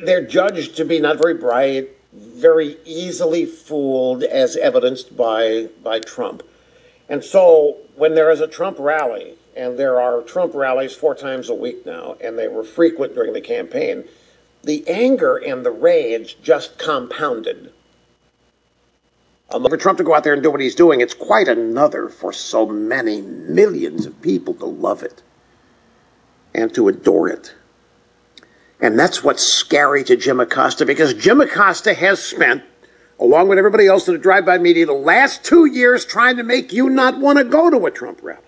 they're judged to be not very bright, very easily fooled, as evidenced by Trump. And so when there is a Trump rally, and there are Trump rallies 4 times a week now, and they were frequent during the campaign, the anger and the rage just compounded. For Trump to go out there and do what he's doing, it's quite another for so many millions of people to love it and to adore it. And that's what's scary to Jim Acosta, because Jim Acosta has spent, along with everybody else in the drive-by media, the last 2 years trying to make you not want to go to a Trump rally.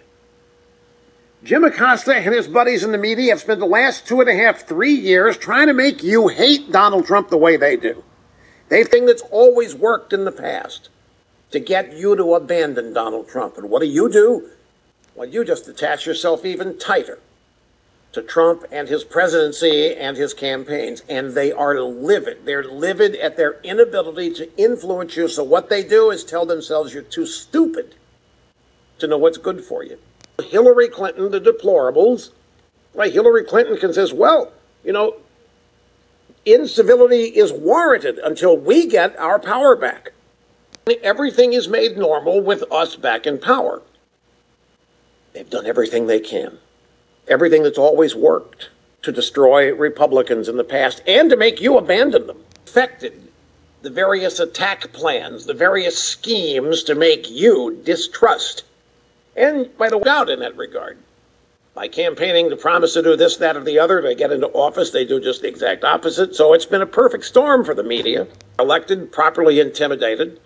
Jim Acosta and his buddies in the media have spent the last 2.5, 3 years trying to make you hate Donald Trump the way they do. They think that's always worked in the past, to get you to abandon Donald Trump. And what do? Well, you just attach yourself even tighter to Trump and his presidency and his campaigns. And they are livid. They're livid at their inability to influence you. So what they do is tell themselves you're too stupid to know what's good for you. Hillary Clinton, the deplorables, right? Hillary Clinton can say, well, you know, incivility is warranted until we get our power back. Everything is made normal with us back in power. They've done everything they can. Everything that's always worked to destroy Republicans in the past and to make you abandon them. Affected the various attack plans, the various schemes to make you distrust. And by the way, out in that regard. By campaigning to promise to do this, that, or the other, they get into office, they do just the exact opposite. So it's been a perfect storm for the media. Elected, properly intimidated.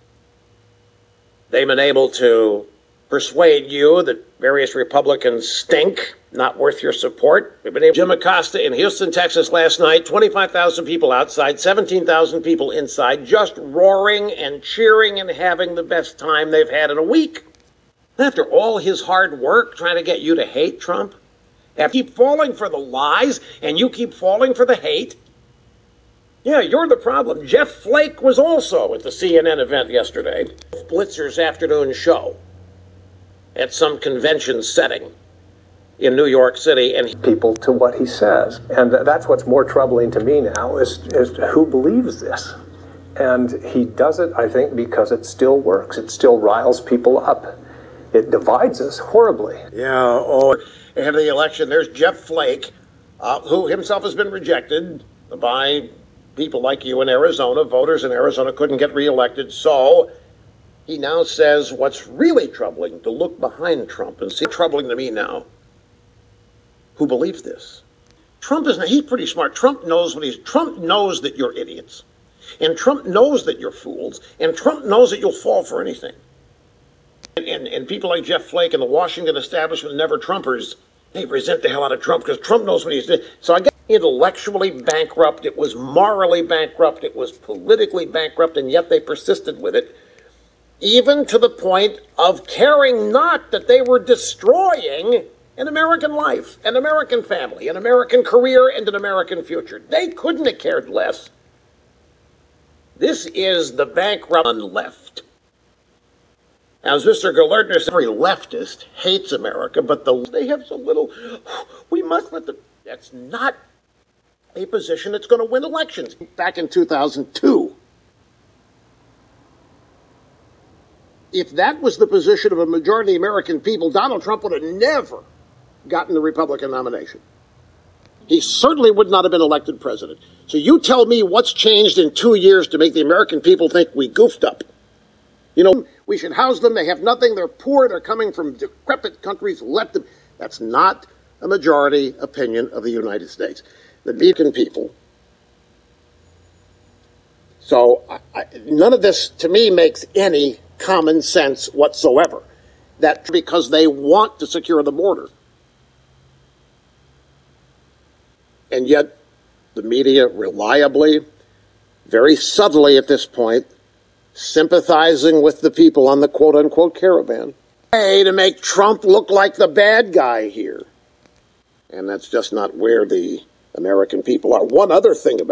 They've been able to persuade you that various Republicans stink, not worth your support. We've been able. Jim Acosta in Houston, Texas last night, 25,000 people outside, 17,000 people inside, just roaring and cheering and having the best time they've had in a week. After all his hard work trying to get you to hate Trump, after you keep falling for the lies and you keep falling for the hate, yeah, you're the problem. Jeff Flake was also at the CNN event yesterday. Blitzer's afternoon show at some convention setting in New York City. And people to what he says. And that's what's more troubling to me now is who believes this. And he does it, I think, because it still works. It still riles people up. It divides us horribly. Yeah, ahead of the election, there's Jeff Flake, who himself has been rejected by people like you in Arizona. Voters in Arizona couldn't get reelected. So he now says what's really troubling, to look behind Trump and see. Troubling to me now, who believes this? Trump is, he's pretty smart. Trump knows Trump knows that you're idiots. And Trump knows that you're fools. And Trump knows that you'll fall for anything. And people like Jeff Flake and the Washington establishment, never Trumpers, they resent the hell out of Trump because Trump knows what he's doing. So I guess intellectually bankrupt, it was morally bankrupt, it was politically bankrupt, and yet they persisted with it, even to the point of caring not that they were destroying an American life, an American family, an American career, and an American future. They couldn't have cared less. This is the bankrupt left. As Mr. Galertner said, every leftist hates America, but they have so little, we must let them. That's not a position that's going to win elections. Back in 2002, if that was the position of a majority of the American people, Donald Trump would have never gotten the Republican nomination. He certainly would not have been elected president. So you tell me what's changed in 2 years to make the American people think we goofed up. You know, we should house them. They have nothing. They're poor. They're coming from decrepit countries. Let them. That's not a majority opinion of the United States. The American people. So none of this, to me, makes any common sense whatsoever. That because they want to secure the border. And yet, the media reliably, very subtly at this point, sympathizing with the people on the quote-unquote caravan, to make Trump look like the bad guy here. And that's just not where the American people are. One other thing about